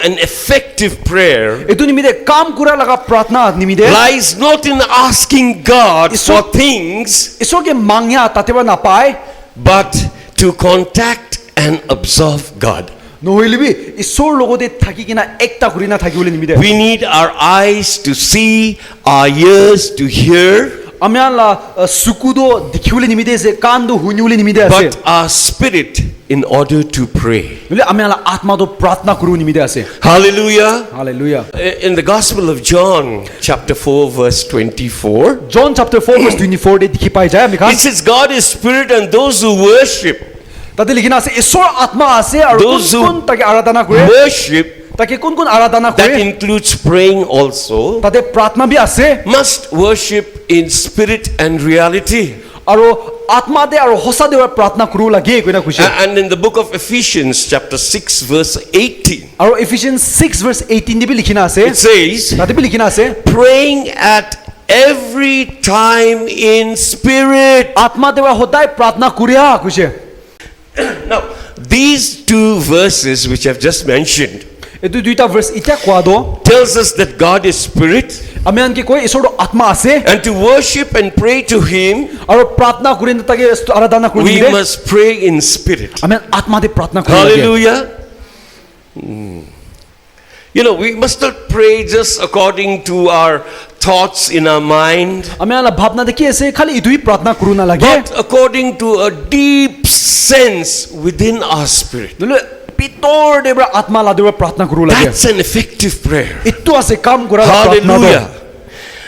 an effective prayer Itu nimide kam kura laga pratna nimide. lies not in asking God for things, Isor ke mangya tateba napai. but to contact and observe God. Nohilibi isor logote thaki kina ekta kurina thaki bole nimide. We need our eyes to see, our ears to hear, Amyala sukudo dikhule nimide se kando hunyule nimide but ase. our spirit in order to pray. Nule amyala atma do pratna kuru nimide ase. Hallelujah. Hallelujah. In the Gospel of John, chapter 4, verse 24, John chapter 4 verse 24 de dikhi pai jaya amikhan. it says, God is spirit, and those who worship, Tate likhina ase isor atma ase aru Those who kun take aradhana kore. worship, Take kun aradhana that kore. includes praying also, Tate pratna bi ase. must worship in spirit and reality. Aru atma de aru hosa de pratna kuru lage koina kushe. And in the book of Ephesians, chapter 6, verse 18, Aru Ephesians 6 verse 18 de bi likhina it ase. says, Tate bi likhina ase. praying at every time in spirit. Atma de hodai pratna kuriya kushe. Now, these two verses which I've just mentioned Etu duita verse itya kwa do. tells us that God is spirit, Amyan ke koi isor do atma ase. and to worship and pray to Him, Aru pratna kurin take aradhana kuru we nimide. must pray in spirit. Amyan atma de pratna kuru lage. Hallelujah. You know, we must not pray just according to our thoughts in our mind, Amyala bhavna de ki ase khali idui pratna kuru na lage. but according to a deep sense within our spirit. Nule pitor de bra atma la de pratna kuru lage. That's an effective prayer. Itu ase kam kura la pratna do. Hallelujah.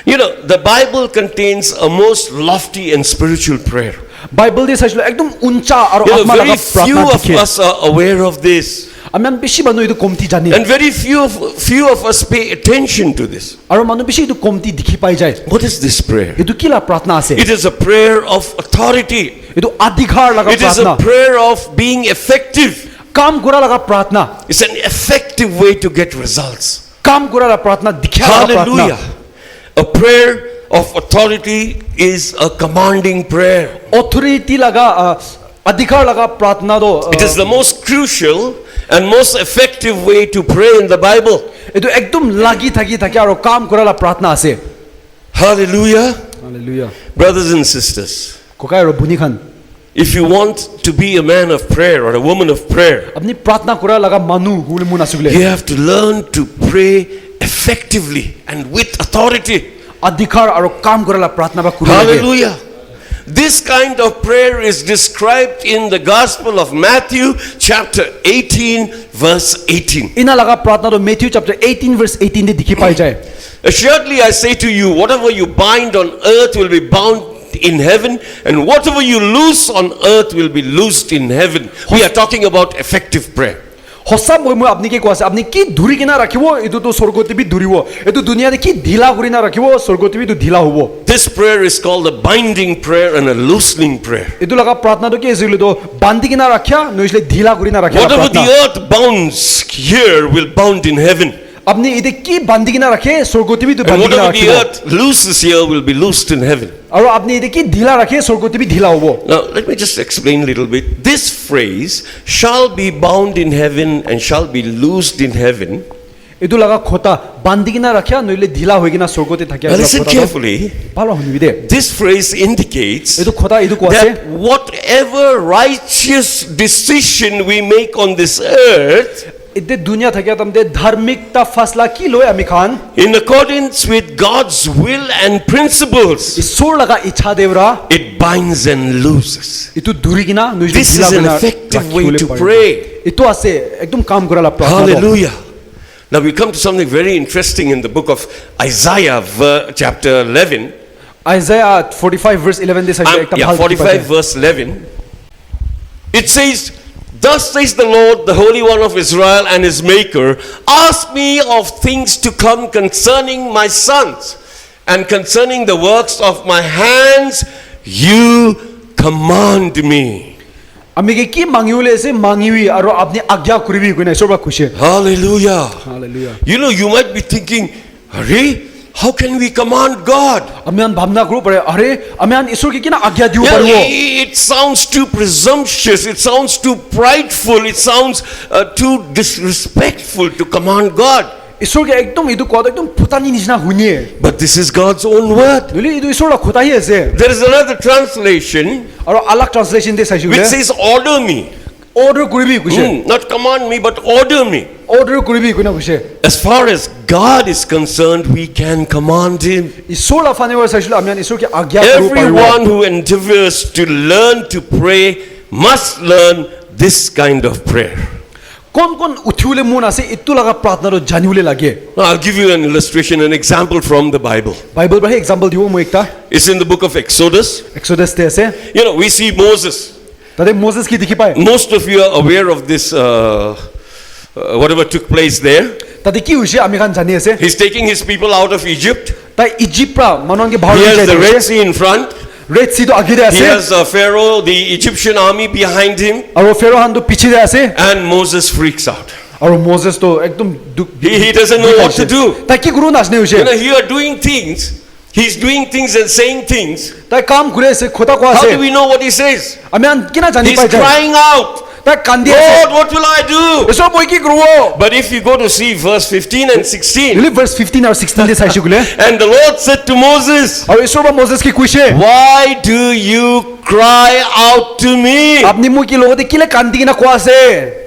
You know, the Bible contains a most lofty and spiritual prayer. Bible de saislo ekdom uncha aru You know, atma very laga few pratna of dikhe. us are aware of this, Amyan bishi manu idu komti jani. and very few of us pay attention to this. Aru manu bishi idu komti dikhi pai jai. What is this prayer? Idu kila pratna ase. It is a prayer of authority. Idu adhikar laga It is a pratna. prayer of being effective. Kam kura laga pratna. It's an effective way to get results. Kam kura la pratna dikhya laga Hallelujah. pratna. A prayer of authority is a commanding prayer. Authority laga adhikar laga pratna do. It is the most crucial and most effective way to pray in the Bible. Idu ekdom lagi thaki aru kam kura la pratna ase. Hallelujah. Hallelujah. Brothers and sisters, Kokai ro buni khan. if you want to be a man of prayer or a woman of prayer, Apni pratna kura laga manu hule mun asugule. you have to learn to pray effectively and with authority. Adhikar aru kam kura la pratna ba kuru lage. Hallelujah. This kind of prayer is described in the Gospel of Matthew, chapter 18, verse 18. Ina laga pratna do Matthew chapter 18 verse 18 de dikhi pai jai. Assuredly, I say to you, whatever you bind on earth will be bound in heaven, and whatever you loose on earth will be loosed in heaven. We are talking about effective prayer. Hosa moi apni ke koase apni ki dhuri kina rakhibo edu to sorgote bi dhuribo. Edu dunia de ki dhila kurina rakhibo sorgote bi tu dhila hobo. This prayer is called a binding prayer and a loosening prayer. Edu laga pratna do ke esile do bandi kina rakhya noisle dhila kurina rakhya Whatever the pratna. earth bounds here will bound in heaven. Apni ide ki bandi kina rakhe sorgote bi tu And bandi kina whatever the rakhibo. earth looses here will be loosed in heaven. Aru apni ide ki dhila rakhe sorgote bi dhila hobo. Now, let me just explain a little bit. This phrase, shall be bound in heaven and shall be loosed in heaven. Edu laga khota bandi kina rakhya noile dhila hoi kina sorgote thakya. Now, listen carefully. Palo hunbi de. This phrase indicates Edu khota edu koase. that whatever righteous decision we make on this earth, Ide dunia thakya tamde dharmikta fasla ki loy ami khan. in accordance with God's will and principles, Isor laga ichha devra. it binds and looses. Itu dhuri kina noisle This dhila is an kurina effective way rakhibole to paribo. pray. Itu ase ekdom kam kura la pratna do. Hallelujah. Now we come to something very interesting in the book of Isaiah, chapter 11. Isaiah 45 verse 11 de saise ekta bhal 45 verse 11. It says, thus says the Lord, the Holy One of Israel and his Maker, ask me of things to come concerning my sons, and concerning the works of my hands, you command me. Amige ki mangiule se mangiwi aro apni agya kuribi koina isor ba khushe. Hallelujah. Hallelujah. You know, you might be thinking, Hare, how can we command God? Amian bhamna group pare are amian isor ki kina agya diu Yeah, paribo. it sounds too presumptuous, it sounds too prideful, it sounds too disrespectful to command God. Isor ke ekdom idu kod ekdom phutani nishna hunie. But this is God's own word. Nuli idu isor la khotai ase. There is another translation Aro alag translation de saishu which le. says, order me. Order kuribi kuise. Not command me, but order me. Order kuribi kuina kuise. As far as God is concerned, we can command Him. Isor la fane wa saishu amian isor ke agya diu paribo. Everyone who endeavors to learn to pray must learn this kind of prayer. Kon uthiule mun ase itu laga pratna ro janiule lage. Now, I'll give you an illustration, an example from the Bible. Bible par example diu mo ekta. It's in the book of Exodus. Exodus te ase. You know, we see Moses. Tade Moses ki dikhi pae. Most of you are aware of this, whatever took place there. Tade ki hoise ami khan jani ase. He's taking his people out of Egypt. Tai Egypt pra manon ke bahar He has jai the Red ase. Sea in front. Red Sea to age de He ase. has Pharaoh, the Egyptian army behind him. Aro Pharaoh han to piche de ase. And Moses freaks out. Aro Moses to ekdom He doesn't know what to do. Tai ki guru nasne You hoise. know, here doing things. He's doing things and saying things. Tai kam gure ase khota ko How do ase. we know what he says? Ami an kina jani He's pae jai. crying out, Tai kandi Lord, ase. what will I do? Eso moi ki guru. But if you go to see verse 15 and 16, Really verse 15 or 16 de saishu gule. and the Lord said to Moses, Aro eso ba Moses ki kuise. why do you cry out to me? Apni mu ki logote kile kandi kina ko ase.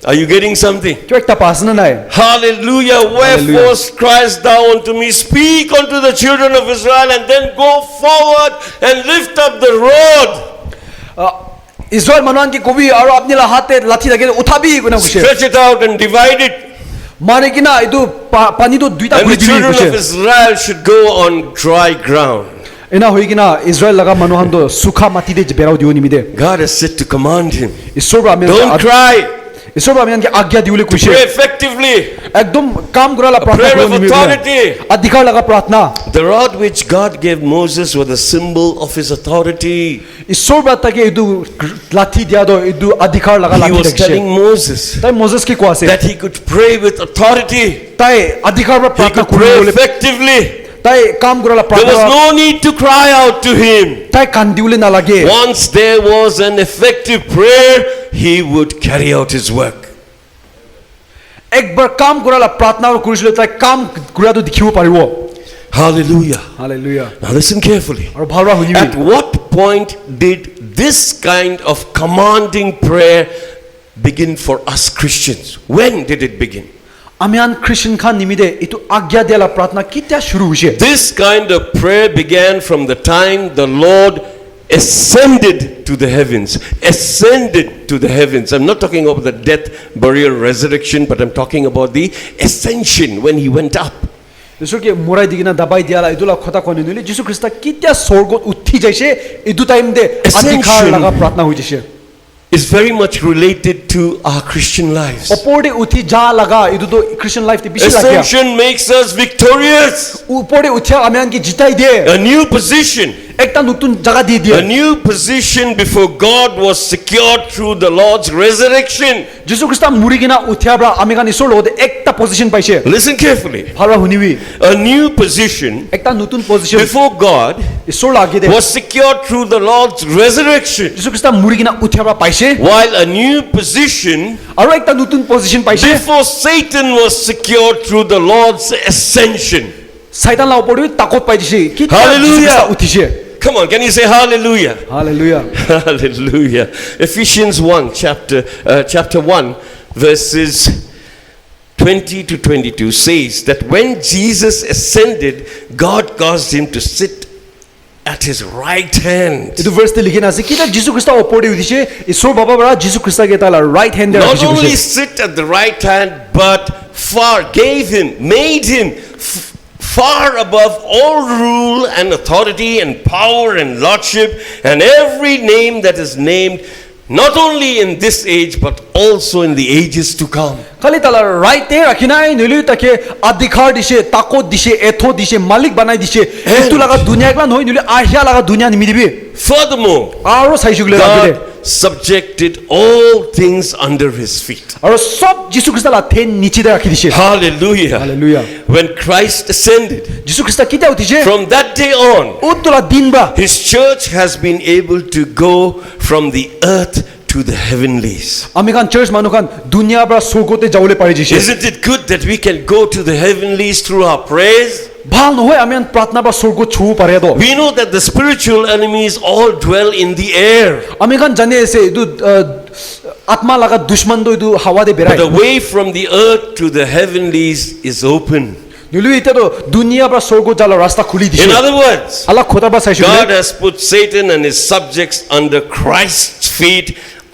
Are you getting something? Kyo ekta pass na nai. Hallelujah. Wherefore criest thou unto me? Speak unto the children of Israel, and then go forward and lift up the rod. Israel manuan ki kobi aro apni la hate lathi lage uthabi kuna kuise. Stretch it out and divide it. Mare kina itu pani to duita And the guri children dibi of kuise. Israel should go on dry ground. Ena hoi kina Israel laga manuhan do sukha mati de berau diu nimide. God has said to command him. Isor ba Don't amian cry. Isor ba amian ki agya diule Pray kuise. effectively. Ekdom kam gura la prayer pratna of ko nimide. authority. Adhikar laga pratna. The rod which God gave Moses was a symbol of his authority. Isor ba take idu lathi dia do idu adhikar laga He lathi was telling dekse. Moses Tai Moses ki ko ase. that he could pray with authority. Tai adhikar ba He pratna could pray kurule. effectively. Tai kam gura la There was pratna. no need to cry out to him. Tai kandiule na lage. Once there was an effective prayer, he would carry out his work. एक बार काम कुरा ला प्रार्थना और कुरिसले ताई काम कुरा तो दिखिबो पारिबो. Hallelujah. Hallelujah. Now listen carefully. और भालवा हुनिबि. At what point did this kind of commanding prayer begin for us Christians? When did it begin? आमियान क्रिश्चियन खान निमिदे इतु आज्ञा देला प्रार्थना कित्या शुरू हुइसे. This kind of prayer began from the time the Lord ascended to the heavens. Ascended to the heavens. I'm not talking about the death, burial, resurrection, but I'm talking about the ascension when he went up. जिसो के mori दिगिना दबाई दियाला इदुला खता कोने नुले जिसो ख्रिस्ता कित्या स्वर्ग उठी जैसे इदु टाइम दे अधिकार लगा प्रार्थना हुइ जैसे. Is very much related to our Christian lives. ऊपर उठी जा लगा इदु तो क्रिश्चियन लाइफ ते बिशी लाग्या. Ascension makes us victorious. ऊपर उठ्या आमियान की जिताई दे. A new position. एकटा नतुन जगह दे A दिए. new position before God was secured through the Lord's resurrection. जिसो ख्रिस्ता मुरिगिना उठ्या ब्रा आमिगान इसो लोदे एकटा पोजीशन पाइसे. Listen carefully. भालवा हुनिबि. A new position एकटा नतुन पोजीशन before God इसो लागे दे. was secured through the Lord's resurrection. जिसो ख्रिस्ता मुरिगिना उठ्या bra पाइसे. While a new position आरो एकटा नतुन position पाइसे. before Satan was secured through the Lord's ascension. शैतान ला ऊपर ताकत पाइसे. कि Hallelujah. उठिसे. Come on, can you say hallelujah? Hallelujah. Hallelujah. Ephesians 1, chapter 1, verses 20 to 22 says that when Jesus ascended, God caused him to sit at his right hand. इदु verse ते लिखिना छ कि त जिसु ख्रिस्ता ऊपर उठिसे. ईश्वर बाबा बरा जिसु ख्रिस्ता के ताला right hand they Not only राखिसे. sit at the right hand, but made him far above all rule and authority and power and lordship and every name that is named, not only in this age but also in the ages to come. खाली ताला right ते राखिनाय नुलु तके अधिकार दिसे, ताकत दिसे, एथो दिसे, मालिक बनाइ दिसे. इतु लगा दुनिया एकला नहोय नुलु आहिया लगा दुनिया निमिदिबि. Furthermore, आरो साइजुगले God राखिदे. subjected all things under his feet. আৰু সব যীশু খ্ৰীষ্টৰ ঠেন নিচিতে ৰাখি দিছে Hallelujah. Hallelujah. When Christ ascended, যীশু খ্ৰীষ্ট কেতিয়া উঠিছে from that day on, উত্তলা দিন বা his church has been able to go from the earth to the heavenlies. আমি খান চাৰ্চ মানুহ খান দুনিয়াৰ পৰা স্বৰ্গতে যাবলৈ পাৰি দিছে Isn't it good that we can go to the heavenlies through our praise? ভাল নহয় আমি প্ৰাৰ্থনা পৰা স্বৰ্গ ছুব পাৰে তো We know that the spiritual enemies all dwell in the air. আমি খান জানি আছে এইটো আত্মা লাগা দুশ্মনটো এইটো হাৱাতে But বেৰাই the way from the earth to the heavenlies is open. Nilu এতিয়াতো দুনিয়াৰ পৰা স্বৰ্গ যালৰ ৰাস্তা খুলি দিছে In other words, আল্লাহ খোদা বা চাইছে God has put Satan and his subjects under Christ's feet.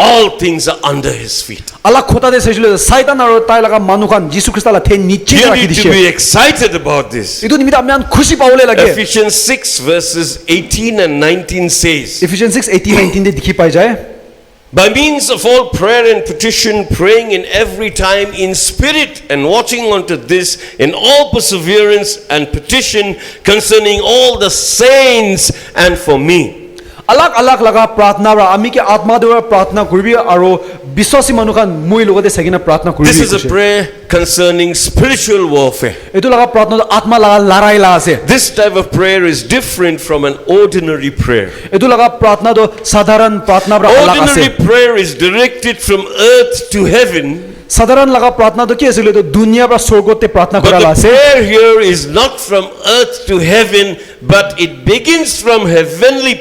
All things are under his feet. আল্লাহ খোদা দে চাইছিল শয়তান আৰু তাই লাগা মানুহ খান যীশু খ্ৰীষ্টৰ ঠেন নিচিতে You ৰাখি need দিছে to be excited about this. এইটো নিমিত্তে আমি খুশি পাবলৈ লাগে Ephesians 6 verses 18 and 19 says, Ephesians 6:18-19 দে দেখি পাই যায় by means of all prayer and petition, praying in every time in spirit and watching unto this in all perseverance and petition concerning all the saints and for me. अलग अलग लगा प्रार्थना रा आमी के आत्मा द्वारा प्रार्थना करबी আৰু বিশ্বাসী মানুহ খান মই লগতে সগিনা প্ৰাৰ্থনা কৰিবি This is a prayer concerning spiritual warfare. এটো লগা প্ৰাৰ্থনা আত্মা লাগা লৰাই লা আছে This type of prayer is different from an ordinary prayer. এটো লগা প্ৰাৰ্থনা তো সাধাৰণ প্ৰাৰ্থনা ৰা अलग আছে Ordinary prayer is directed from earth to heaven. সাধাৰণ লগা প্ৰাৰ্থনা তো কি আছিল তো দুনিয়া পৰা স্বৰ্গতে প্ৰাৰ্থনা But কৰা the আছে prayer here is not from earth to heaven, but it begins from heavenly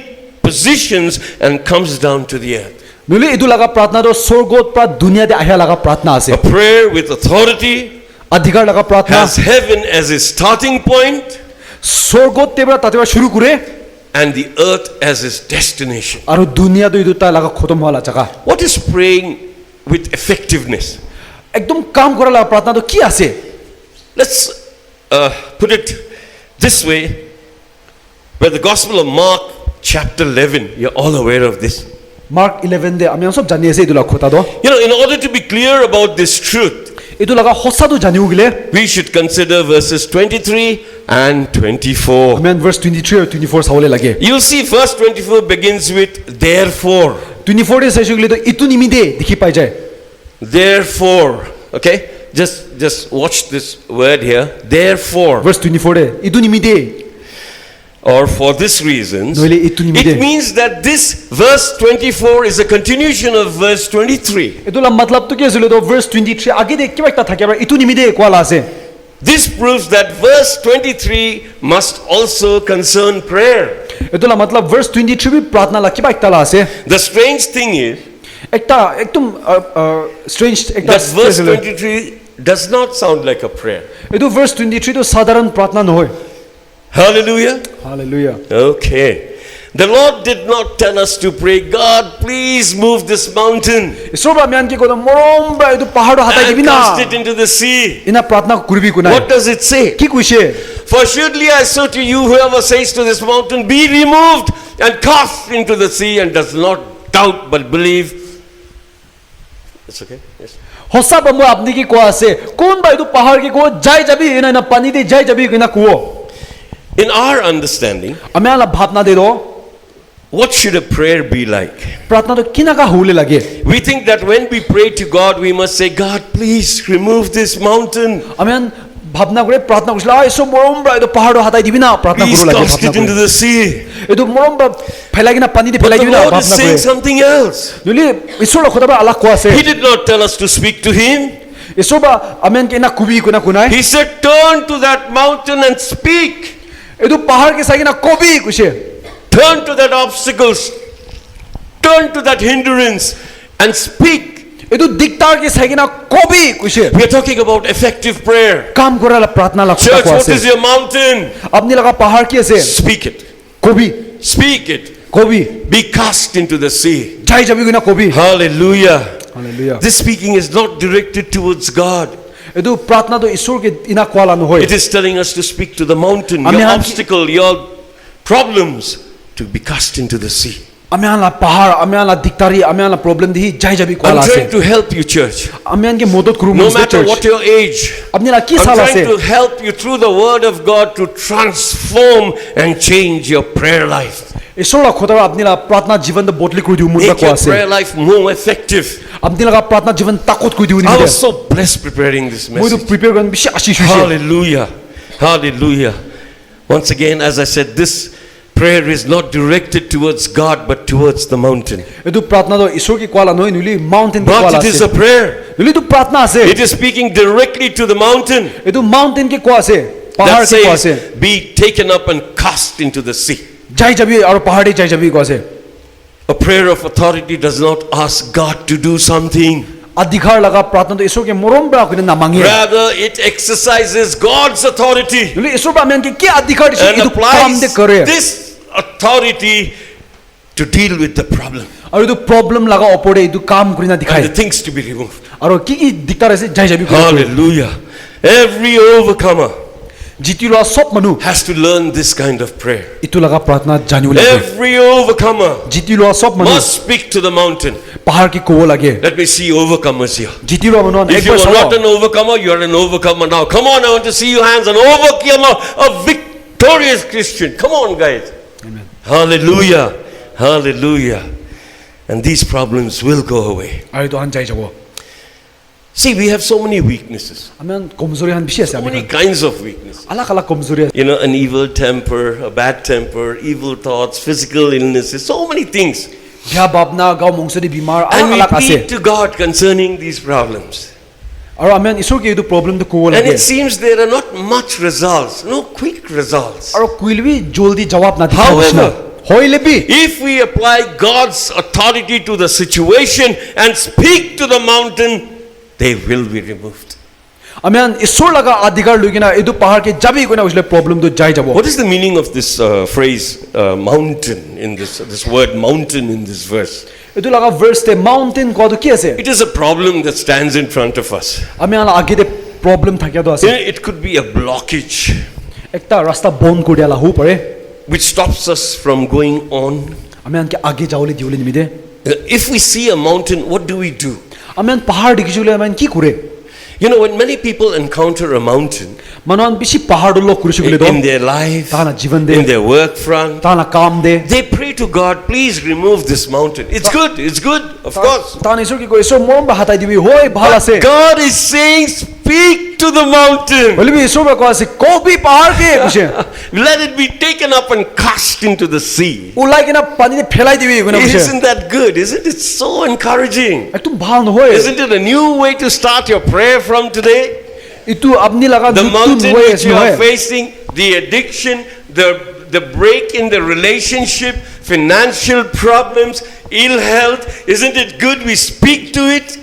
positions and comes down to the earth. নলি এটো লগা প্ৰাৰ্থনা তো স্বৰ্গত পৰা দুনিয়াতে আহিয়া লগা প্ৰাৰ্থনা আছে A prayer with authority অধিকাৰ লগা প্ৰাৰ্থনা has heaven as its starting point স্বৰ্গতে পৰা তাতে শুরু কৰে and the earth as its destination. আৰু দুনিয়া তো ইটো তা লগা খতম হলা জায়গা What is praying with effectiveness? একদম কাম কৰা লগা প্ৰাৰ্থনা তো কি আছে Let's put it this way. By the Gospel of Mark chapter 11, you're all aware of this. Mark 11 দে আমি সব জানি আছে এটো লগা কথা তো You know, in order to be clear about this truth, এটো লগা সঁচা তো জানিও গিলে we should consider verses 23 and 24. আমি ভার্স 23 আৰু 24 চাবলৈ লাগে You'll see verse 24 begins with therefore. 24 দে চাইছো গিলে তো ইটো নিমিতে দেখি পাই যায় Therefore, okay? Just watch this word here. Therefore, verse 24 দে ইটো নিমিতে or for this reason, Noile itu nimide. it means that this verse 24 is a continuation of verse 23. এটো লা মতলব তো কি আছিল তো ভার্স 23 আগে দে কিবা একটা থাকে আর ইটো নিমিতে কোৱালা আছে This proves that verse 23 must also concern prayer. এটো লা মতলব ভার্স 23 বি প্রার্থনা লা কিবা একটা লা আছে The strange thing is একটা একদম স্ট্রেঞ্জ একটা that verse 23 does not sound like a prayer. এটো ভার্স 23 তো সাধারণ প্রার্থনা নহয় Hallelujah. Hallelujah Okay. The Lord did not tell us to pray, God, please move this mountain ঈশ্বর আমি আনকি কোন মরম বা এটো পাহাড় হাতাই and দিবি না cast it into the sea. ইনা প্রার্থনা করবি কোনা What does it say? কি কইছে For surely I say to you, whoever says to this mountain, be removed and cast into the sea, and does not doubt but believe. It's okay? Yes. হসা বম্ব আপনি কি কোয়া আছে কোন বা এটো পাহাড় কি কো যাই যাবি ইনা না পানি দে যাই যাবি কিনা কো In our understanding, আমি আলা ভাবনা দে দো what should a prayer be like? প্রার্থনা তো কিনা কা হলে লাগে We think that when we pray to God, we must say, God, please remove this mountain. আমি ভাবনা করে প্রার্থনা করছিল এসো মরম বা এটো পাহাড় হাতাই দিবি না প্রার্থনা Please করো লাগে cast it into the sea. এটো মরম বা ফেলাই কিনা পানি দে But ফেলাই the দিবি না Lord is ভাবনা saying করে something else. নলি ঈশ্বর খোদা বা আল্লাহ কোয়া আছে He did not tell us to speak to Him. ঈশ্বর বা আমি আনকি না কুবি কোনা কোনাই He said, turn to that mountain and speak. এটো পাহাড় কে সাইনা কবি কইছে Turn to that obstacles. Turn to that hindrance and speak. এটো দিকতার কে সাইনা কবি কইছে We are talking about effective prayer. কাম করালা প্রার্থনা লা Church, কোয়া what আছে is your mountain? আপনি লাগা পাহাড় কি আছে Speak it. কবি Speak it. কবি Be cast into the sea. যাই যাবি কিনা কবি Hallelujah. Hallelujah This speaking is not directed towards God. এটো প্রার্থনা তো ঈশ্বর কে ইনা কোয়ালা নহয় It is telling us to speak to the mountain, Ami your han- obstacle, your problems, to be cast into the sea. Amianla pahar, amianla diktari, amianla problem dihi jai jabi ko I'm ala trying ase. to help you, church. Amian ke modot kuru No mo matter church. what your age, Apni la ki I'm sal trying ase. to help you through the Word of God to transform and change your prayer life. Isor la khotar apni la pratna jivan da botli kuru diu mun Make ko your ase. prayer life more effective. Apni la pratna jivan takot kuru diu ni I de. was so blessed preparing this Moi to message. prepare gan bishi ashi shu. Hallelujah. Hallelujah. Once again, as I said, this prayer is not directed towards God but towards the mountain. Edu pratna do isor ki kwala noi nuli mountain ki But kwala it is ase. a prayer. Nuli tu pratna ase. It is speaking directly to the mountain Edu mountain ke ko ase. Pahar that ke ko says, ase. be taken up and cast into the sea. Jai jabi aru pahar de jai jabi ko ase. A prayer of authority does not ask God to do something. Adhikar laga pratna to isor ke morom bra ko na mangi. Rather, it exercises God's authority Nuli isor ba amen ke adhikar disu and edu kam de applies kare. this authority to deal with the problem Aru edu problem laga opore edu kam kurina and the dikhai. things to be removed. Aru ki diktar ase jai jabi ko. Hallelujah. Every overcomer Jitilo sop manu has to learn this kind of prayer. itu laga pratna janiu lage. Every overcomer Jitilo sop manu must speak to the mountain. pahar ki ko lage. Let me see overcomers here. Jitilo manu If you ekbar are not salo. an overcomer, you are an overcomer now. Come on, I want to see your hands. An overcomer, a victorious Christian. Come on, guys. Amen. Hallelujah. Hallelujah. And these problems will go away. Aru to han jai jabo. See, we have so many weaknesses, Amen komzori han bishi ase so many ami. kinds of weaknesses. Alak alak komzori ase. You know, an evil temper, a bad temper, evil thoughts, physical illnesses, so many things. Bia babna gao mongsori bimar And we alak alak plead ase. to God concerning these problems. Aru amen isor ke edu problem to ko And lage. it seems there are not much results, no quick results. Aru kuilbi joldi jawab na dikhai However, bishna. Hoile bi If we apply God's authority to the situation and speak to the mountain, they will be removed. amen isor laga adhikar lugina edu pahar ke jabi ko na usle problem to jai jabo. What is the meaning of this phrase, mountain, in this word mountain in this verse? Edu laga verse te mountain ko to ki ase? It is a problem that stands in front of us. Ami ala age de problem thakya to ase. It could be a blockage Ekta rasta bon kuri ala hu pare. which stops us from going on. Ami an ke age jaole diole nimide. If we see a mountain, what do we do? Ami an pahar dikhijule ami an ki kure? You know, when many people encounter a mountain Manuan bishi pahar do lo kurishule do. in their life, Tana jivan de. in their work front, Tana kam de. they pray to God, please remove this mountain. It's good, of course. Tana isor ki ko isor morom ba hatai dibi hoi bhal ase. God is saying, speak to the mountain. Bolibi isor ba ko ase ko bi pahar ke kushe. Let it be taken up and cast into the sea. Ulai kena pani de phelai dibi ko na kushe. Isn't that good? Isn't it so encouraging? Ektum bhal no hoy. Isn't it a new way to start your prayer from today? Itu apni laga The nutun mountain hoy which you esno are hai. facing, the addiction, the break in the relationship, financial problems, ill health, isn't it good we speak to it?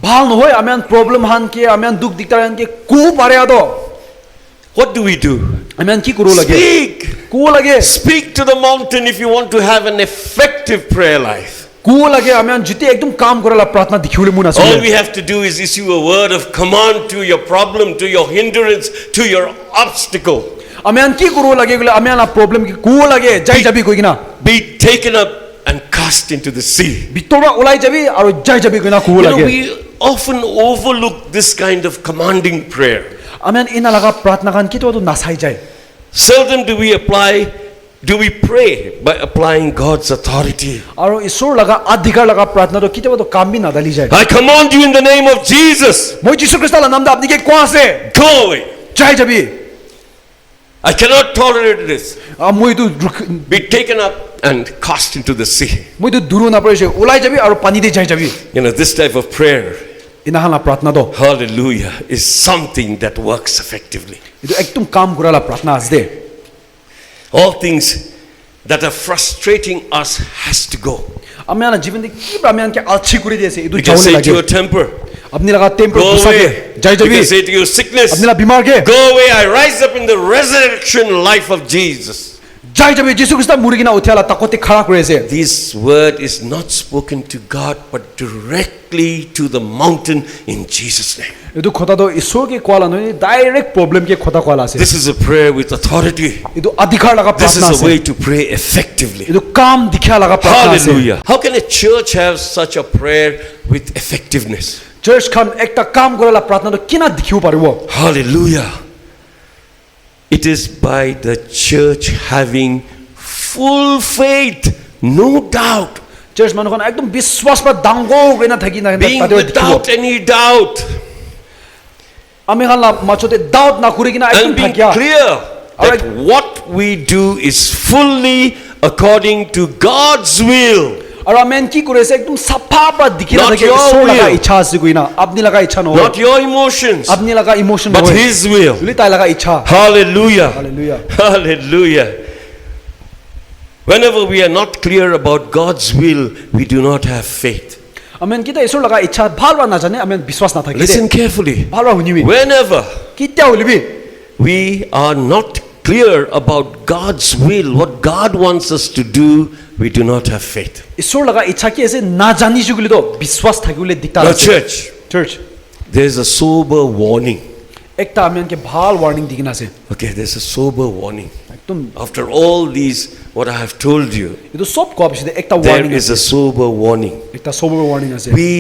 Bhal no hoy amian problem han ke amian duk diktar han ke ku pare ado. What do we do? Amian ki kuro lage. Speak. Ku lage. Speak to the mountain if you want to have an effective prayer life. Ku lage amian jiti ekdum kam korala pratna dikhiule mun All we asule. have to do is issue a word of command to your problem, to your hindrance, to your obstacle. Amian ki kuro lage gule amian la problem ki ku lage jai jabi koi kina. Be taken up and cast into the sea. Bitora ulai jabi aru jai jabi koi na ku You know, lage. we often overlook this kind of commanding prayer. Amian ina laga pratna kan ki to nasai jai. Seldom do we pray by applying God's authority. Aru isor laga adhikar laga pratna to kitaba to kam bi nadali jai. I command you in the name of Jesus, Moi Jisu Krista la nam da apni ke ko ase. go away. Jai jabi. I cannot tolerate this. Moi tu Be taken up and cast into the sea. moi tu duru na pare se ulai jabi aru pani de jai jabi. You know, this type of prayer, Ina hala pratna do. hallelujah, is something that works effectively. Itu ekdum kam korala pratna asde. All things that are frustrating us has to go. Amian जीवन de ki amian ke alchi kuri de se idu You can jaule say to your lage. temper, Apni laga temper go gusa away. ke jai You jabi. can say to your sickness, Apni la bimar ke go away. I rise up in the resurrection life of Jesus. যাই যাবে যীশু খ্রিস্ট মুড়ি কিনা উঠে আলা তাকতে খাড়া করে আছে This word is not spoken to God but directly to the mountain in Jesus' name. এটো কথাটো ঈশ্বৰকে কোৱালা নহয় ডাইৰেক্ট প্ৰবলেম কে কথা কোৱালা আছে This is a prayer with authority. এটো অধিকাৰ লগা This প্ৰাৰ্থনা is a আছে way to pray effectively. এটো কাম দিখা লগা প্ৰাৰ্থনা আছে Hallelujah. How can a church have such a prayer with effectiveness? Church খান একটা কাম কৰালা প্ৰাৰ্থনাটো কিনা দেখিব পাৰিব Hallelujah. It is by the church having full faith, no doubt, church মানুহখন একদম বিশ্বাস বা ডাঙৰ হৈ না থাকি না being তাতে দেখিব without any doubt, আমি হালা মাছতে ডাউট না কৰি কিনা একদম and being থাকিয়া clear Alright. that what we do is fully according to God's will. আৰু আমি কি কৰিছে একদম সাফা বা দেখি না Not থাকে your ঈশ্বৰ লগা will. ইচ্ছা আছে কইনা আপনি লগা ইচ্ছা নহয় Not your emotions, আপনি লগা ইমোশন but নহয় His will. বুলি তাই লগা ইচ্ছা Hallelujah. Hallelujah. Hallelujah. Whenever we are not clear about God's will, we do not have faith. আমি কিটা ঈশ্বৰ লগা ইচ্ছা ভাল বা নাজানে আমি বিশ্বাস না থাকি Listen carefully. ভাল বা শুনিবি Whenever কিটা হলিবি we are not clear about God's will, what God wants us to do, we do not have faith. ঈশ্বৰ লগা ইচ্ছা কি আছে না জানিছো বুলি তো বিশ্বাস থাকিলে দিকতা Now, আছে church, church there's a sober warning. একটা আমি ভাল ওয়ার্নিং দিকিনা আছে Okay, there's a sober warning. একদম After all these, what I have told you, এটো সব কোৱা পিছতে একটা there ওয়ার্নিং is আছে a sober warning. একটা সোবৰ ওয়ার্নিং আছে We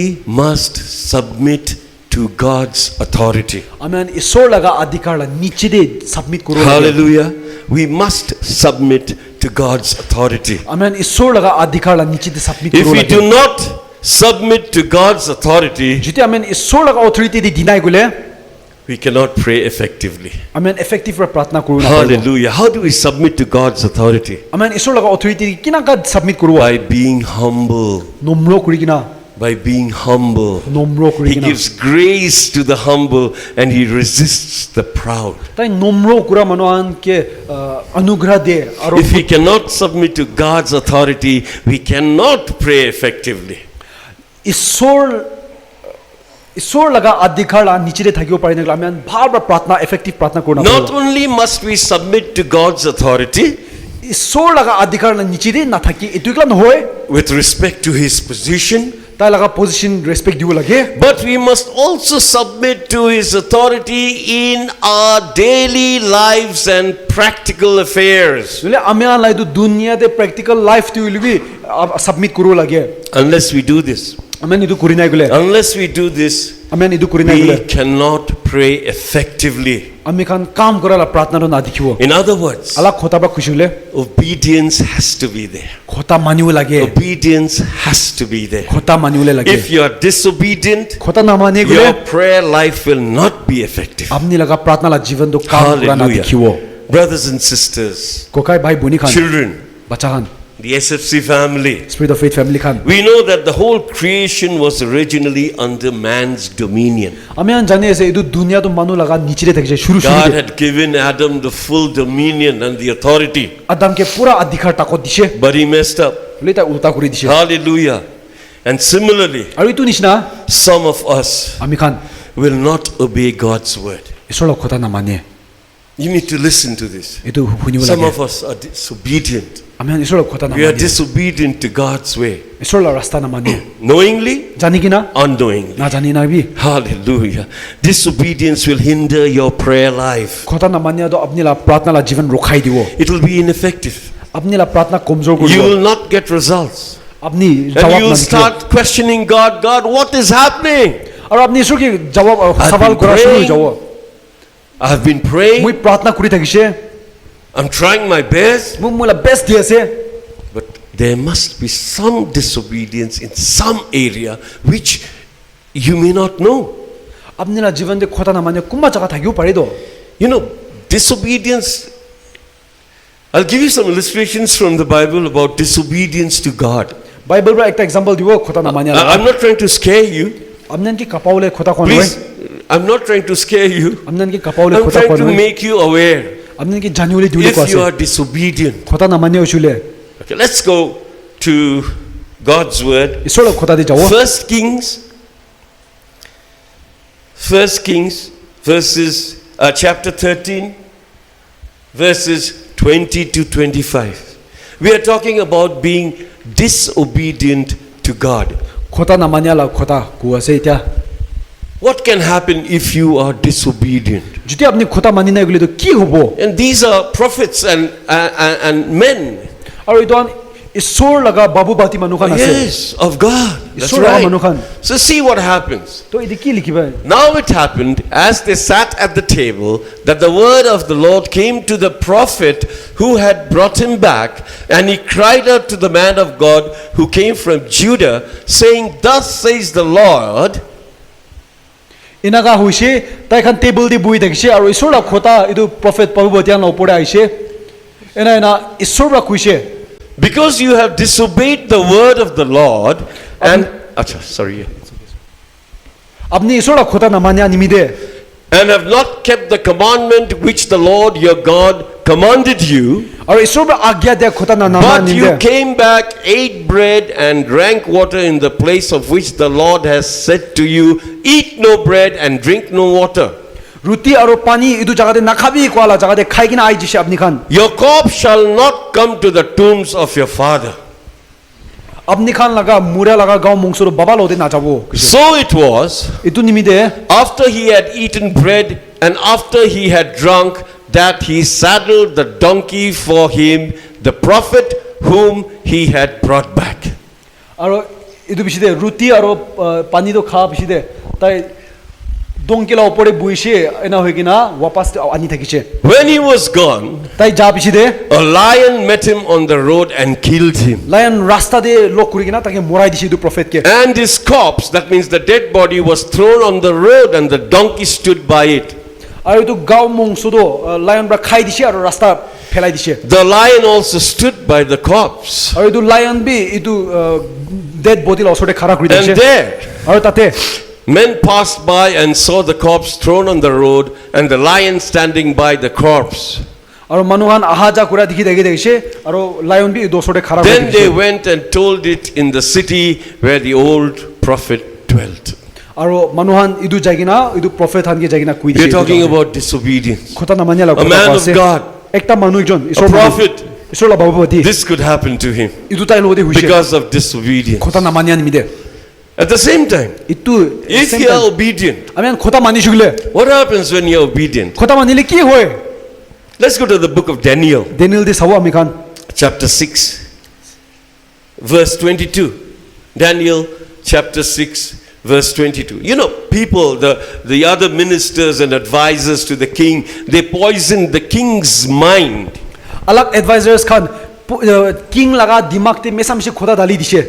must submit to God's authority. আমি ঈশ্বৰ লগা অধিকাৰলা নিচে দে সাবমিট কৰো Hallelujah. We must submit to God's authority. আমি ঈশ্বৰ লগা অধিকাৰলা নিচে দে সাবমিট If কৰো we do not submit to God's authority, যদি আমি ঈশ্বৰ লগা অথৰিটি দি দিনাই গলে we cannot pray effectively. আমি এফেক্টিভ প্ৰাৰ্থনা কৰো না Hallelujah. How do we submit to God's authority? আমি ঈশ্বৰ লগা অথৰিটি কিনাকা সাবমিট কৰো By being humble. নম্ৰ কৰি কিনা By being humble. নম্ৰ কৰি He কিনা gives grace to the humble and He resists the proud. তাই নম্ৰ কৰা মানুহকে অনুগ্ৰহ দিয়ে আৰু If we cannot submit to God's authority, we cannot pray effectively. ঈশ্বৰ লগা অধিকাৰলা নিচে থাকিব পাৰি না আমি ভাল প্ৰাৰ্থনা এফেক্টিভ প্ৰাৰ্থনা কৰো না Not only must we submit to God's authority ঈশ্বৰ লগা অধিকাৰলা নিচে দে নাথাকি এটুকলা নহয় with respect to His position, তাই লগা পজিশন ৰেসপেক্ট দিব লাগে but we must also submit to His authority in our daily lives and practical affairs. বলে আমি আলাইদু দুনিয়াতে প্র্যাকটিক্যাল লাইফ টি উলিবি সাবমিট কৰো লাগে Unless we do this, আমি নিদু কৰি নাই গলে unless we do this, আমি নিদু কৰি নাই গলে we cannot pray effectively. আমি খান কাম কৰালা প্ৰাৰ্থনাটো না দেখিব In other words, আলা খতা বা খুশিলে obedience has to be there. খতা মানিব লাগে Obedience has to be there. খতা মানিবলে লাগে If you are disobedient, খতা না মানে গলে your prayer life will not be effective. আপনি লগা প্ৰাৰ্থনালা জীবনটো কাম কৰা না দেখিব Hallelujah. Brothers and sisters, কোকাই ভাই বনি খান children, বাচ্চা খান the SFC family, spirit of faith family Khan we know that the whole creation was originally under man's dominion. আমি জানি আছে এটো দুনিয়াটো মানুহ লগা নিচে থাকিছে শুরু God শুরু had given Adam the full dominion and the authority, আদমকে পুরা অধিকার তাকত দিছে but he messed up. বলে তা উল্টা করে দিছে Hallelujah. And similarly, আৰু ইটো নিচিনা some of us আমি খান will not obey God's word. ঈশ্বৰৰ কথা না মানে You need to listen to this. এটো শুনিব Some লাগে of us are disobedient. আমি ঈশ্বৰৰ কথা না We are মানে disobedient to God's way, ঈশ্বৰৰ ৰাস্তা না মানে knowingly, জানি কিনা unknowingly. না জানি নাবি Hallelujah. Disobedience will hinder your prayer life. কথা না মানে তো আপনি লা প্ৰাৰ্থনালা জীবন ৰখাই দিব It will be ineffective. আপনি লা প্ৰাৰ্থনা কমজোৰ You কৰিব will not get results. আপনি And জবাব you না will দিব start questioning God. God, what is happening? আৰু আপনি ঈশ্বৰকে জবাব I've সৱাল been কৰা শুরু praying. যাব I've been praying. মই প্ৰাৰ্থনা কৰি থাকিছে I'm trying my best. মোক মোলা বেষ্ট দি আছে But there must be some disobedience in some area which you may not know. আপনি লা জীবনতে কথা না মানে কোনবা জায়গা থাকিও পাৰি তো You know, disobedience. I'll give you some illustrations from the Bible about disobedience to God. বাইবেলৰ একটা এক্সাম্পল দিব কথা না মানে I'm not trying to scare you. আপনি কি কাপাউলে কথা কোন Please, I'm not trying to scare you. আপনি কি কাপাউলে I'm কথা trying কোন to make you aware. আপনি কি জানিউলে দিউলে If কোছে you are disobedient. কথা না মানে হইছিলে Okay, let's go to God's word. ঈশ্বৰৰ কথা দি যাও First Kings, verses chapter 13, verses 20 to 25. We are talking about being disobedient to God. khota namanya la khota ku ase itya What can happen if you are disobedient? যদি আপনি খোটা মানি নাই গলি তো কি হবো And these are prophets and men. আৰু ইটো ঈশ্বৰ লগা বাবু বাতি মানুখান আছে Yes, of God. That's ঈশ্বৰ লগা মানুখান right. So see what happens. তো ইদি কি লিখিবা Now it happened as they sat at the table that the word of the Lord came to the prophet who had brought him back, and he cried out to the man of God who came from Judah, saying, Thus says the Lord. ইনাগা হৈছে তাইখান table দি বহি থাকিছে আৰু ঈশ্বৰ লগা খোটা ইটো prophet বাবু বাতিয়ান ওপৰে আহিছে এনা এনা ঈশ্বৰ লগা কৈছে Because you have disobeyed the word of the Lord and sorry. আপনি ঈশ্বৰ লগা খোটা নামানিয়া নিমিদে And have not kept the commandment which the Lord your God commanded you, আৰু ঈশ্বৰ আজ্ঞা দিয়া খোটা but নামানিয়া you came back, ate bread and drank water in the place of which the Lord has said to you, Eat no bread and drink no water. ৰুটি আৰু পানী ইটো জাগাতে নাখাবি কোৱালা জাগাতে খাই কিনা আই দিছে আপনি খান Your corpse shall not come to the tombs of your father. আপনি খান লাগা মুৰা লাগা গাঁও মংসৰ বাবা লতে না যাব So it was, ইটো নিমিদে after he had eaten bread and after he had drunk, that he saddled the donkey for him, the prophet whom he had brought back. আৰু ইটো পিছতে ৰুটি আৰু পানীটো খা পিছতে তাই ডংকিলা ওপৰে বহিছে এনা হৈ কিনা ৱাপাস আনি থাকিছে When he was gone, তাই যা পিছতে a lion met him on the road and killed him. Lion ৰাস্তা দে লক কৰি কিনা তাকে মৰাই দিছে ইটো প্ৰফেটকে And his corpse, that means the dead body, was thrown on the road and the donkey stood by it. আৰু ইটো গাঁও মংসটো লায়ন পৰা খাই দিছে আৰু ৰাস্তা ফেলাই দিছে The lion also stood by the corpse. আৰু ইটো লায়ন বি ইটো ডেড বডিৰ ওচৰতে খাৰা কৰি And দিছে there, আৰু তাতে men passed by and saw the corpse thrown on the road and the lion standing by the corpse. আৰু মানুহখান আহা যা কৰা দেখি দেখিছে আৰু লায়ন বি ইটো ওচৰতে খাৰা কৰি Then they দিছে went and told it in the city where the old prophet dwelt. আৰু মানুহখান ইটো যাই কিনা ইটো প্ৰফেট হানকে যাই কিনা কৈ We're দিছে talking about disobedience. কথা নামানিয়া A man of God, একটা মানুহ একজন a ঈশ্বৰ prophet, ঈশ্বৰ বাবুপতি this could happen to him ইটো তাই লগতে হৈছে because of disobedience. কথা নামানিয়া নিমিদে At the same time, ইটো if you are obedient, আমি কথা মানিছো গলে what happens when you are obedient? কথা মানিলে কি হয় Let's go to the book of Daniel, Daniel দি চাব আমি খান chapter 6, verse 22. Daniel chapter 6, verse 22. You know, people, the other ministers and advisors to the king, they poisoned the king's mind. अलग advisers Khan king लगा दिमाग ते मेसा मिसे खोदा डाली दिसे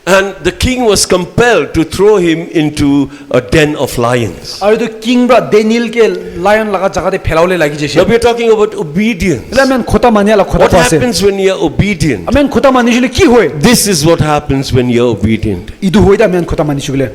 And the king was compelled to throw him into a den of lions. और तो किंग ब्रा डेनियल के लायन लगा जगह ते फैलावले लगी जैसे Now we are talking about obedience. ले मैं खोता मानिया ला खोता What पासे happens when you are obedient? मैं खोता मानिशले की होय This is what happens when you are obedient. इदु होय दा मैं खोता मानिशले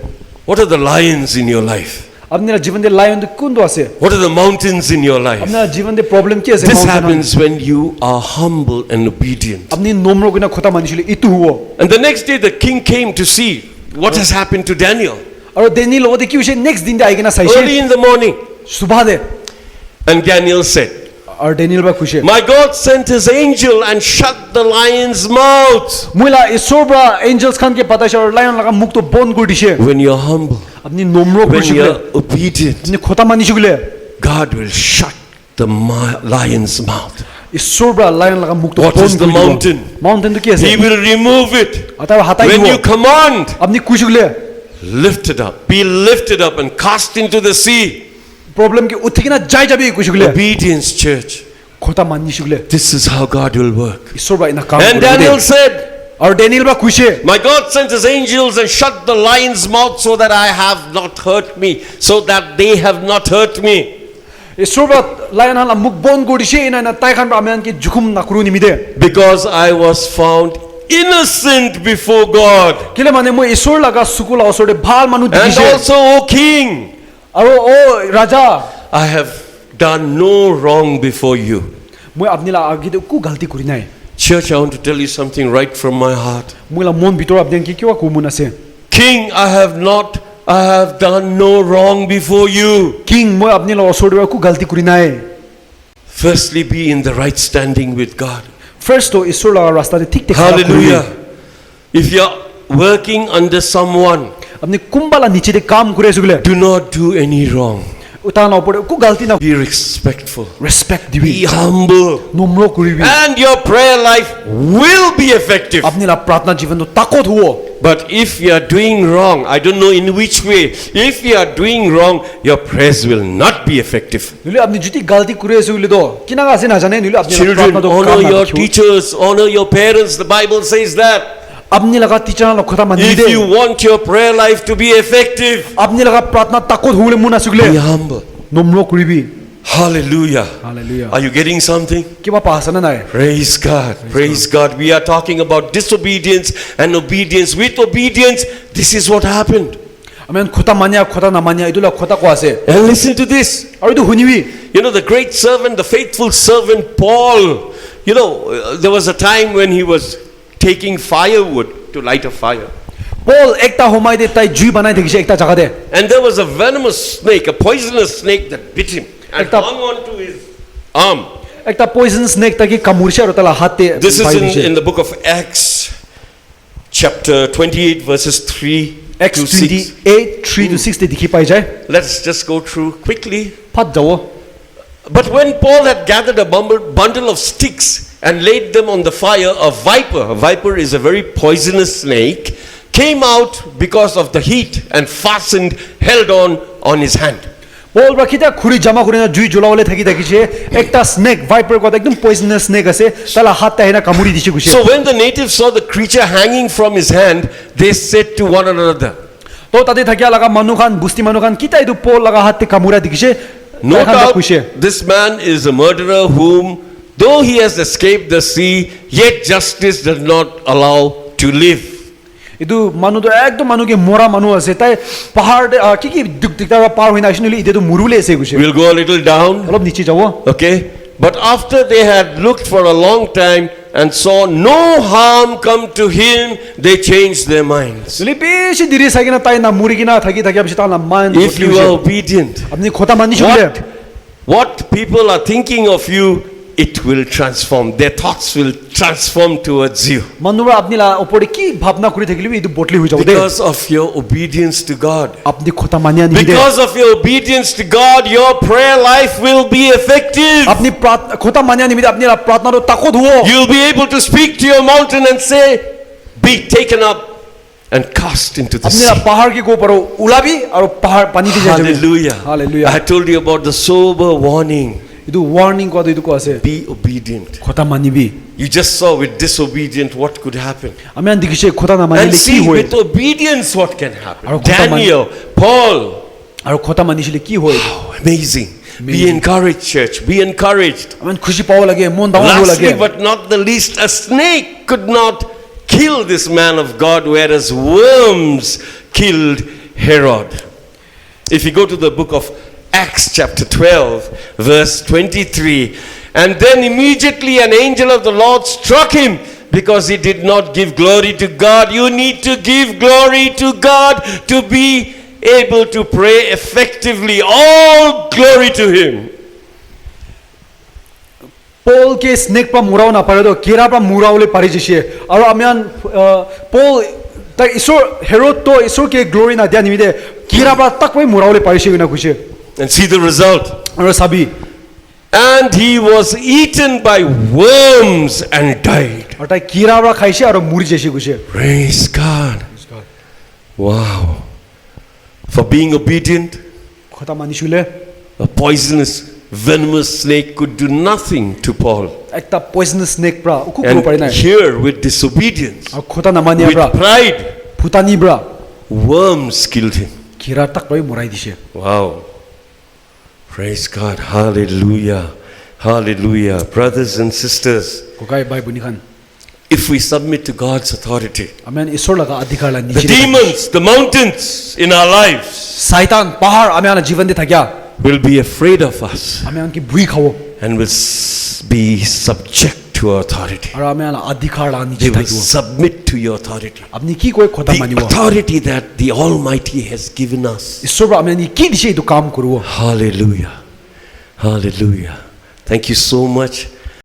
What are the lions in your life? अपने जीवन दे लायन दे कुंदो आसे What are the mountains in your life? अपने जीवन दे प्रॉब्लम की आसे This happens when you are humble and obedient. अपनी नम्र गुना खोता मानिशले इतु हुओ And the next day the king came to see what has happened to Daniel. और डेनियल ओदे की उसे नेक्स्ट दिन दे आइगना Early साइशे in the morning. सुबह दे And Daniel said, और डेनियल बा खुशे My God sent his angel and shut the lion's mouth. मुला ईश्वर ब्रा angels Khan के पता है और लायन लगा मुक्त तो बंद कर दिशे When you are humble, अपनी नम्र when खुशी you are obedient, अपनी खोता मानिशले God will shut the lion's mouth. ईश्वर ब्रा लायन लगा मुक्त What is the mountain? Mountain तो क्या He है will remove it. अतः हटाई When you हुओ command, अपनी खुशीले lift it up. Be lifted up and cast into the sea. Problem के उठी ना जाय जाबी खुशीले Obedience, church. खोता मानिशले This is how God will work. ईश्वर ब्रा इना काम And Daniel said, और डेनियल बा खुशे My God sent his angels and shut the lion's mouth so that I have not hurt me, so that they have not hurt me. ईश्वर ब्रा lion हाला मुख बंद कर दिशे इना इना ताई खान ब्रा अमेन के जुकुम ना करू निमिदे Because I was found innocent before God. किले माने मो ईश्वर लगा सुकुला ओसोडे भाल मानु And दिशे also, O king, और ओ राजा I have done no wrong before you. মই अपनी ला आगे तो कु गलती करी नाय Church, I want to tell you something right from my heart. মই ला मन भीतर अपने की क्यों को मन आसे King, I have done no wrong before you. King মই अपनी ला ओसोडे कु गलती करी नाय Firstly, be in the right standing with God. First to isur la rasta de thik thik Hallelujah. If you are working under someone, apni kumbala niche de kaam kure sugule do not do any wrong. utana opore ku galti na Be respectful. respect Be dibi humble. nomro kuribi And your prayer life will be effective. apni la pratna jivan to takot huo But if you are doing wrong, I don't know in which way, if you are doing wrong, your prayers will not be effective. nule apni juti galti kure sugule do kina ga se na jane nule apni la Children, pratna to honor kaam na your rakhiyo teachers, honor your parents. The Bible says that. apni laga teacher la khota mani If you de want your prayer life to be effective, apni laga pratna takot hule muna be sugule humble. nomro kuribi Hallelujah. hallelujah Are you getting something? kiba pasana nai Praise God. Praise God. We are talking about disobedience and obedience. With obedience, this is what happened. amen khota manya khota na manya idula khota ko ase And listen to this. aru idu hunibi You know, the great servant, the faithful servant Paul, you know, there was a time when he was taking firewood to light a fire. Paul ekta homai de tai jui banai dekise ekta jaga de And there was a venomous snake, a poisonous snake that bit him and Ekta- hung on to his arm. ekta poison snake taki kamurse aru tala hatte This is in the book of Acts, chapter 28, verses 3 Acts to 6. 28 3 to 6 de dikhi pai jai Let's just go through quickly. phat jawo But when Paul had gathered a bundle of sticks and laid them on the fire, a viper is a very poisonous snake, came out because of the heat and fastened, held on his hand. Paul ba kita khuri jama kure na jui jolawale thaki dekise ekta snake viper ko ekdum poisonous snake ase tala hat ta hena kamuri dise guse So when the natives saw the creature hanging from his hand, they said to one another, to tade thakia laga manu khan busti manu khan kita idu Paul laga hatte kamura dikise no doubt this man is a murderer whom, though he has escaped the sea, yet justice does not allow to live. idu manu to ekdom manu ke mora manu ase tai pahar de ki duk dikta par hoina asinuli ide to murule ase guse We'll go a little down. olop niche jawo Okay? But after they had looked for a long time and saw no harm come to him, they changed their minds. nuli beshi diri sagina tai na murigina thaki thaki abisi ta na man If you are obedient, apni khota mani shule what people are thinking of you, it will transform. Their thoughts will transform towards you. manura apni la opore ki bhavna kuri thakili idu botli hui jawo de Because of your obedience to God. apni khota mani ani de Because of your obedience to God, your prayer life will be effective. apni khota mani ani de apni la pratna ro takot huo You'll be able to speak to your mountain and say, be taken up and cast into the apni sea. la pahar ke ko paro ulabi aru pahar pani de jabe Hallelujah. hallelujah I told you about the sober warning. idu warning ko idu ko ase Be obedient. khota mani bi You just saw with disobedient what could happen. ami an dikise khota na mani And le ki see hoy with obedience what can happen. Aru khota mani- Daniel, Paul, aru khota mani shile ki hoy oh, amazing. Be encouraged, church. Be encouraged. amen khushi pawo lage mon dawo ho Lastly, lage but not the least, a snake could not kill this man of God, whereas worms killed Herod. If you go to the book of Acts chapter 12, verse 23, and then immediately an angel of the Lord struck him because he did not give glory to God. You need to give glory to God to be able to pray effectively. All glory to him. Paul ke snake pa murao na pare do kera pa murao le pari jise aru amian Paul ta isor Herod to isor ke glory na dia nimide kera pa tak pa murao le pari shigina khushe And see the result. aru sabi And he was eaten by worms and died. aru ta kera pa khaise aru muri jese khushe Praise God. Wow. For being obedient, khota mani shule a poisonous, venomous snake could do nothing to Paul. ekta poisonous snake pra uku kuro pare And na here, with disobedience, aru khota na mani with pra pride, putani bra worms killed him. kera tak pa murai dise Wow. Praise God. Hallelujah. Hallelujah. Brothers and sisters, kokai bai buni khan if we submit to God's authority, amen isor laga adhikar la the niche demons, the mountains in our lives saitan pahar amian jivan de thakya will be afraid of us amian ki bui khawo and will be subject to our authority. aru amian adhikar la They niche will thakibo submit to your authority. apni ki koi khota The manibo authority that the Almighty has given us. isor ba amian ki dise itu kam kuruo Hallelujah. Hallelujah. Thank you so much.